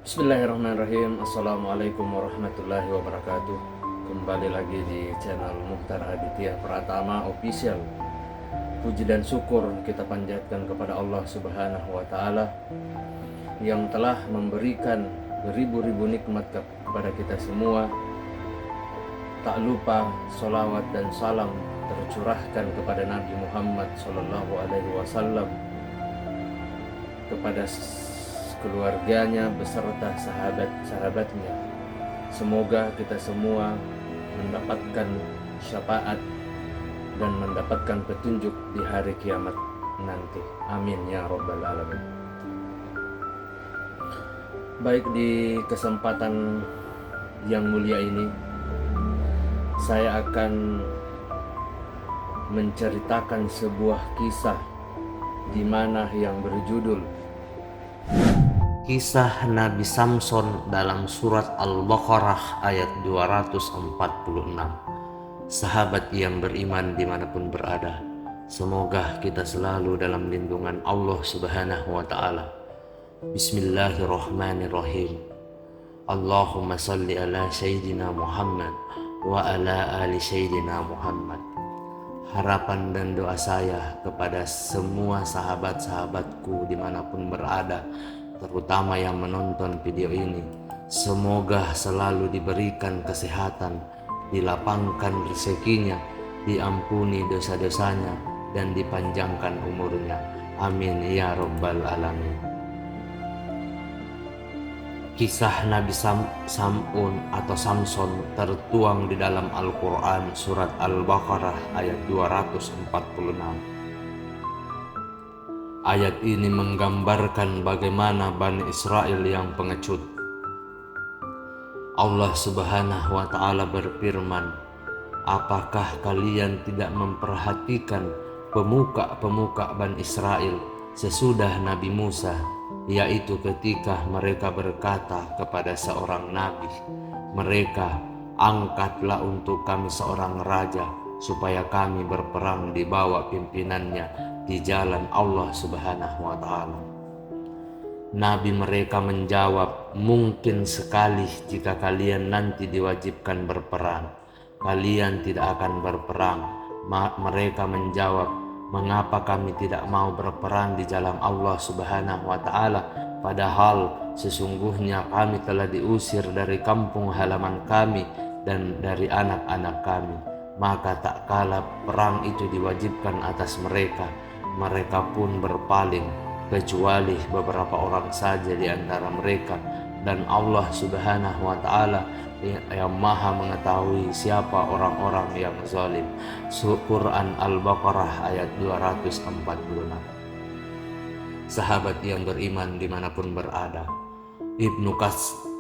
Bismillahirrahmanirrahim. Assalamualaikum warahmatullahi wabarakatuh. Kembali lagi di channel Mukhtar Aditya Pratama Official. Puji dan syukur kita panjatkan kepada Allah Subhanahu wa Ta'ala yang telah memberikan beribu-ribu nikmat kepada kita semua. Tak lupa sholawat dan salam tercurahkan kepada Nabi Muhammad SAW, kepada keluarganya beserta sahabat-sahabatnya. Semoga kita semua mendapatkan syafaat dan mendapatkan petunjuk di hari kiamat nanti. Amin ya rabbal alamin. Baik, di kesempatan yang mulia ini saya akan menceritakan sebuah kisah di mana yang berjudul Kisah Nabi Samson dalam surat Al-Baqarah ayat 246. Sahabat yang beriman dimanapun berada, semoga kita selalu dalam lindungan Allah Subhanahu wa Ta'ala. Bismillahirrahmanirrahim. Allahumma salli ala Sayyidina Muhammad wa ala ali Sayyidina Muhammad. Harapan dan doa saya kepada semua sahabat-sahabatku dimanapun berada, terutama yang menonton video ini, semoga selalu diberikan kesehatan, dilapangkan rezekinya, diampuni dosa-dosanya, dan dipanjangkan umurnya. Amin ya rabbal alamin. Kisah Nabi Sam'un atau Samson tertuang di dalam Al-Quran surat Al-Baqarah ayat 246. Ayat ini menggambarkan bagaimana Bani Israel yang pengecut. Allah Subhanahu wa Ta'ala berfirman, apakah kalian tidak memperhatikan pemuka-pemuka Bani Israel sesudah Nabi Musa, yaitu ketika mereka berkata kepada seorang nabi, mereka, angkatlah untuk kami seorang raja supaya kami berperang di bawah pimpinannya di jalan Allah Subhanahu wa Ta'ala. Nabi mereka menjawab, mungkin sekali jika kalian nanti diwajibkan berperang, kalian tidak akan berperang. Mereka menjawab, mengapa kami tidak mau berperang di jalan Allah Subhanahu wa Ta'ala, padahal sesungguhnya kami telah diusir dari kampung halaman kami dan dari anak-anak kami. Maka tak kala perang itu diwajibkan atas mereka, mereka pun berpaling, kecuali beberapa orang saja di antara mereka, dan Allah Subhanahu wa Ta'ala yang maha mengetahui siapa orang-orang yang zalim. Quran Al-Baqarah ayat 246. Sahabat yang beriman dimanapun berada, Ibnu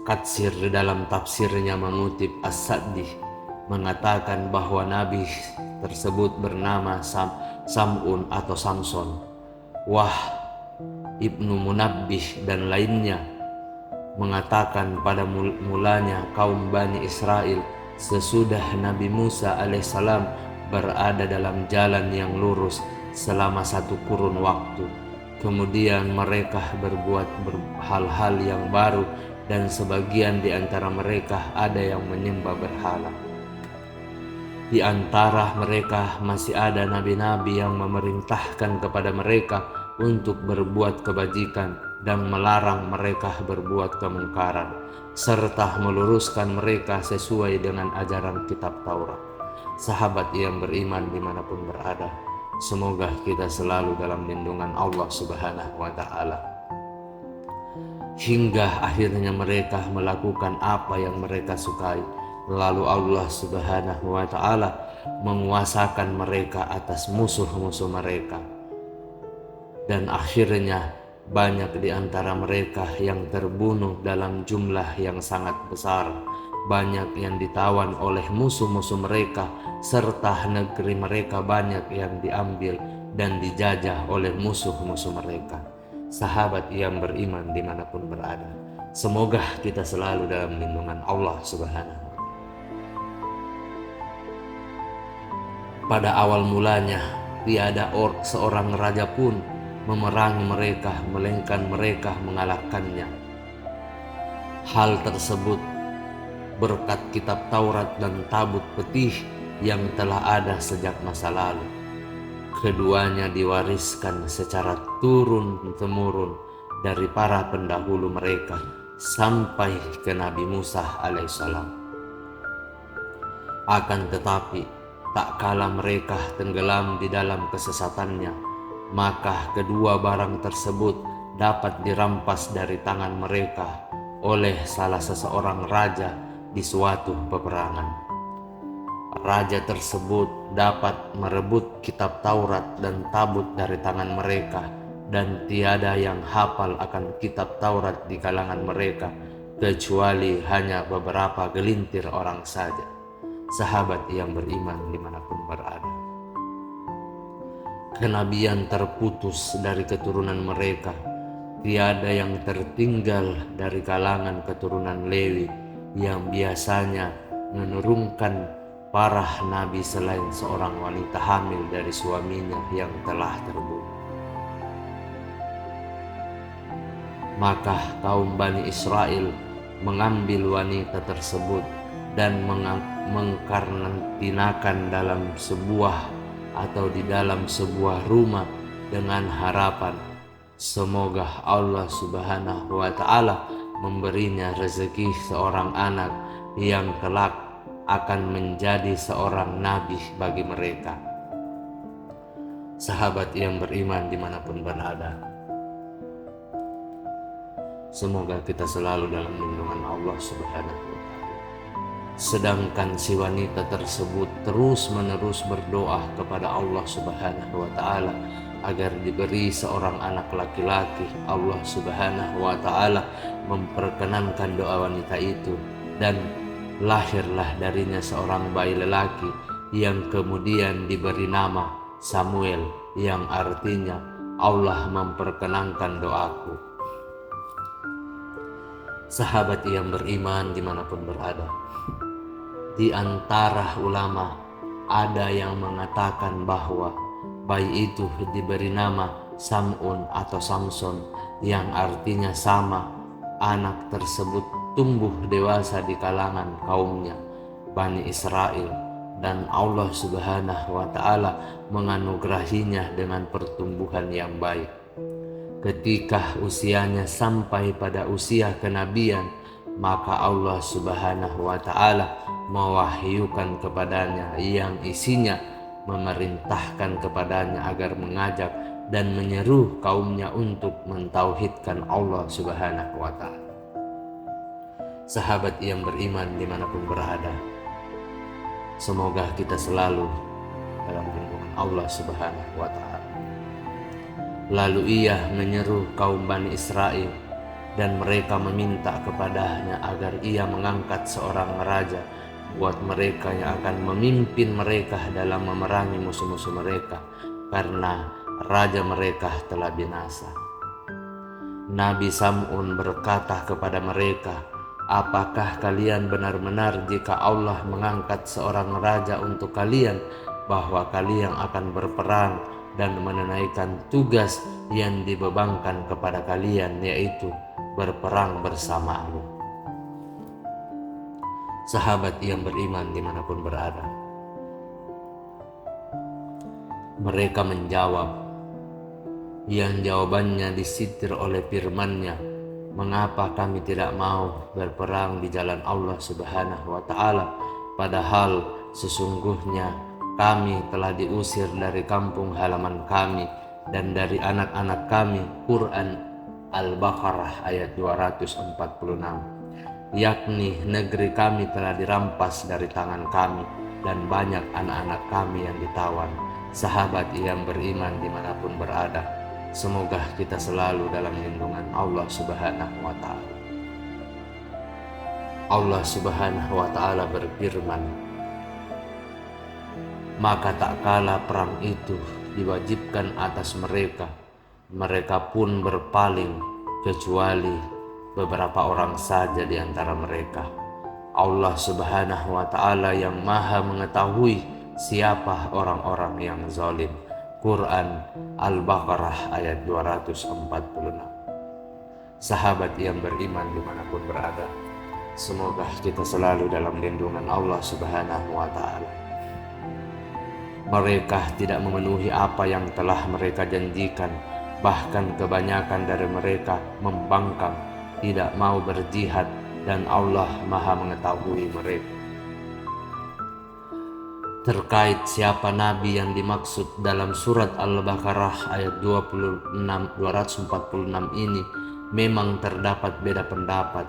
Katsir di dalam tafsirnya mengutip As-Sa'di mengatakan bahwa Nabi tersebut bernama Sam'un atau Samson. Wah, Ibnu Munabbih dan lainnya mengatakan pada mulanya kaum Bani Israel sesudah Nabi Musa alaihissalam berada dalam jalan yang lurus selama 1 kurun waktu. Kemudian mereka berbuat hal-hal yang baru, dan sebagian di antara mereka ada yang menyembah berhala. Di antara mereka masih ada nabi-nabi yang memerintahkan kepada mereka untuk berbuat kebajikan dan melarang mereka berbuat kemungkaran, serta meluruskan mereka sesuai dengan ajaran kitab Taurat. Sahabat yang beriman dimanapun berada, semoga kita selalu dalam lindungan Allah Subhanahu wa Ta'ala. Hingga akhirnya mereka melakukan apa yang mereka sukai, lalu Allah Subhanahu wa Ta'ala menguasakan mereka atas musuh-musuh mereka, dan akhirnya banyak di antara mereka yang terbunuh dalam jumlah yang sangat besar, banyak yang ditawan oleh musuh-musuh mereka, serta negeri mereka banyak yang diambil dan dijajah oleh musuh-musuh mereka. Sahabat yang beriman dimanapun berada, semoga kita selalu dalam lindungan Allah Subhanahu wa Ta'ala. Pada awal mulanya tiada seorang raja pun memerangi mereka, melainkan mereka mengalahkannya. Hal tersebut berkat kitab Taurat dan tabut petih yang telah ada sejak masa lalu. Keduanya diwariskan secara turun-temurun dari para pendahulu mereka sampai ke Nabi Musa alaihissalam. Akan tetapi, tak kala mereka tenggelam di dalam kesesatannya, maka kedua barang tersebut dapat dirampas dari tangan mereka oleh salah seseorang raja di suatu peperangan. Raja tersebut dapat merebut kitab Taurat dan tabut dari tangan mereka, dan tiada yang hafal akan kitab Taurat di kalangan mereka kecuali hanya beberapa gelintir orang saja, sahabat yang beriman dimanapun berada. Kenabian terputus dari keturunan mereka, tiada yang tertinggal dari kalangan keturunan Lewi yang biasanya menurunkan para nabi selain seorang wanita hamil dari suaminya yang telah terbunuh. Maka kaum Bani Israel mengambil wanita tersebut dan mengkarantinakan dalam sebuah atau di dalam sebuah rumah dengan harapan semoga Allah Subhanahu wa Ta'ala memberinya rezeki seorang anak yang kelak akan menjadi seorang nabi bagi mereka. Sahabat yang beriman dimanapun berada, semoga kita selalu dalam lindungan Allah Subhanahu wa Ta'ala. Sedangkan si wanita tersebut terus-menerus berdoa kepada Allah Subhanahu wa Ta'ala agar diberi seorang anak laki-laki. Allah Subhanahu wa Ta'ala memperkenankan doa wanita itu, dan lahirlah darinya seorang bayi lelaki yang kemudian diberi nama Samuel, yang artinya Allah memperkenankan doaku. Sahabat yang beriman dimanapun berada, di antara ulama ada yang mengatakan bahwa bayi itu diberi nama Sam'un atau Samson, yang artinya sama. Anak tersebut tumbuh dewasa di kalangan kaumnya Bani Israel, dan Allah Subhanahu wa Ta'ala menganugerahinya dengan pertumbuhan yang baik. Ketika usianya sampai pada usia kenabian, maka Allah Subhanahu wa Ta'ala mewahyukan kepadanya yang isinya memerintahkan kepadanya agar mengajak dan menyeru kaumnya untuk mentauhidkan Allah Subhanahu wa Ta'ala. Sahabat yang beriman dimanapun berada, semoga kita selalu dalam lindungan Allah Subhanahu wa Ta'ala. Lalu ia menyeru kaum Bani Israel, dan mereka meminta kepadanya agar ia mengangkat seorang raja buat mereka yang akan memimpin mereka dalam memerangi musuh-musuh mereka, karena raja mereka telah binasa. Nabi Sam'un berkata kepada mereka, apakah kalian benar-benar jika Allah mengangkat seorang raja untuk kalian, bahwa kalian akan berperang dan menunaikan tugas yang dibebankan kepada kalian, yaitu berperang bersama Allah? Sahabat yang beriman dimanapun berada, mereka menjawab, yang jawabannya disitir oleh firman-Nya, mengapa kami tidak mau berperang di jalan Allah Subhanahu wa Ta'ala, padahal sesungguhnya kami telah diusir dari kampung halaman kami dan dari anak-anak kami. Quran Al-Baqarah ayat 246, yakni negeri kami telah dirampas dari tangan kami dan banyak anak-anak kami yang ditawan. Sahabat yang beriman dimanapun berada, semoga kita selalu dalam lindungan Allah Subhanahu wa Ta'ala. Allah Subhanahu wa Ta'ala berfirman, maka tak kala perang itu diwajibkan atas mereka, mereka pun berpaling kecuali beberapa orang saja di antara mereka. Allah Subhanahu wa Ta'ala yang Maha mengetahui siapa orang-orang yang zalim. Quran Al-Baqarah ayat 246. sahabat yang beriman dimanapun berada. Semoga kita selalu dalam lindungan Allah Subhanahu wa Ta'ala. Mereka tidak memenuhi apa yang telah mereka janjikan, bahkan kebanyakan dari mereka membangkang, tidak mau berjihad, dan Allah Maha mengetahui mereka. Terkait siapa nabi yang dimaksud dalam surat Al-Baqarah ayat 246 ini, memang terdapat beda pendapat.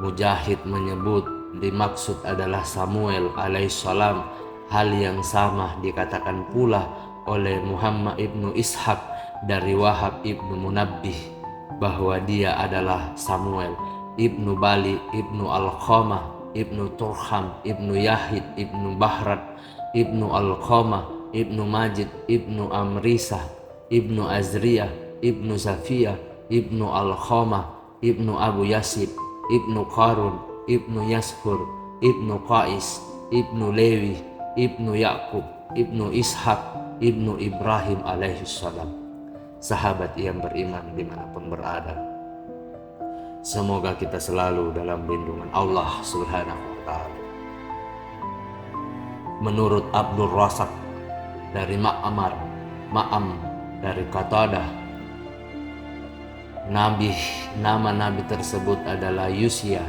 Mujahid menyebut dimaksud adalah Samuel alaihissalam. Hal yang sama dikatakan pula oleh Muhammad ibnu Ishaq dari Wahab ibnu Munabbih bahwa dia adalah Samuel. Ibnu Bali, Ibnu Al-Qamah, Ibnu Turham, Ibnu Yahid, Ibnu Bahrat, Ibnu Al-Qamah, Ibnu Majid, Ibnu Amrisah, Ibnu Azriyah, Ibnu Safiyah, Ibnu Al-Qamah, Ibnu Abu Yasib, Ibnu Qarun, Ibnu Yashur, Ibnu Qais, Ibnu Lewi, Ibnu Yakub, Ibnu Ishaq, Ibnu Ibrahim alaihissalam. Sahabat yang beriman dimanapun berada, semoga kita selalu dalam lindungan Allah Subhanahu wa Ta'ala. Menurut Abdul Razak dari Ma'am dari Qatadah, nama nabi tersebut adalah Yusya.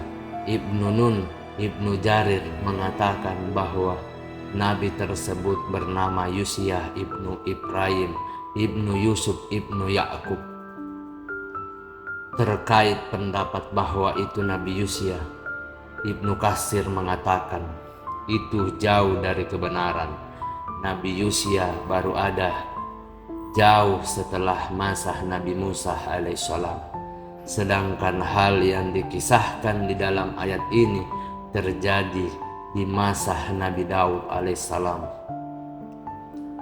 Ibnu Nun Ibnu Jarir mengatakan bahwa nabi tersebut bernama Yusya Ibnu Ibrahim Ibnu Yusuf Ibnu Yakub. Terkait pendapat bahwa itu Nabi Yusya, Ibnu Katsir mengatakan itu jauh dari kebenaran. Nabi Yusya baru ada jauh setelah masa Nabi Musa alaihissalam. Sedangkan hal yang dikisahkan di dalam ayat ini terjadi di masa Nabi Daud alaihissalam.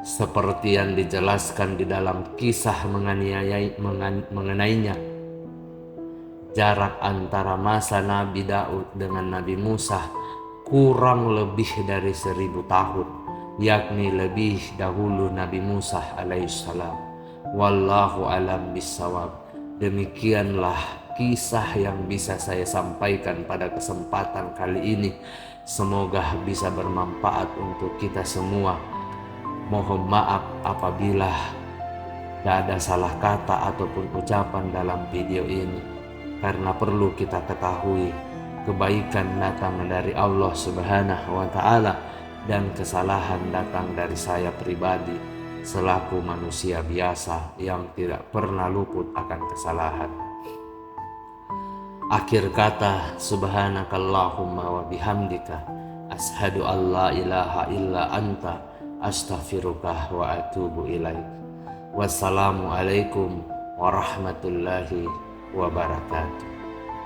Seperti yang dijelaskan di dalam kisah mengenainya, jarak antara masa Nabi Daud dengan Nabi Musa kurang lebih dari 1000 tahun, yakni lebih dahulu Nabi Musa alaihissalam. Wallahu alam bissawab. Demikianlah kisah yang bisa saya sampaikan pada kesempatan kali ini. Semoga bisa bermanfaat untuk kita semua. Mohon maaf apabila ada salah kata ataupun ucapan dalam video ini, karena perlu kita ketahui kebaikan datang dari Allah Subhanahu wa Ta'ala dan kesalahan datang dari saya pribadi selaku manusia biasa yang tidak pernah luput akan kesalahan. Akhir kata, subhanakallahumma wa bihamdika ashhadu an la ilaha illa anta astaghfiruka wa atubu ilaik. Wassalamualaikum warahmatullahi wabarakatuh.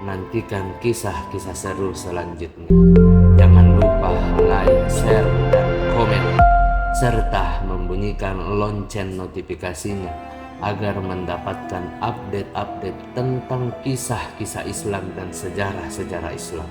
Nantikan kisah-kisah seru selanjutnya. Jangan lupa like, share, dan komen, serta membunyikan lonceng notifikasinya agar mendapatkan update-update tentang kisah-kisah Islam dan sejarah-sejarah Islam.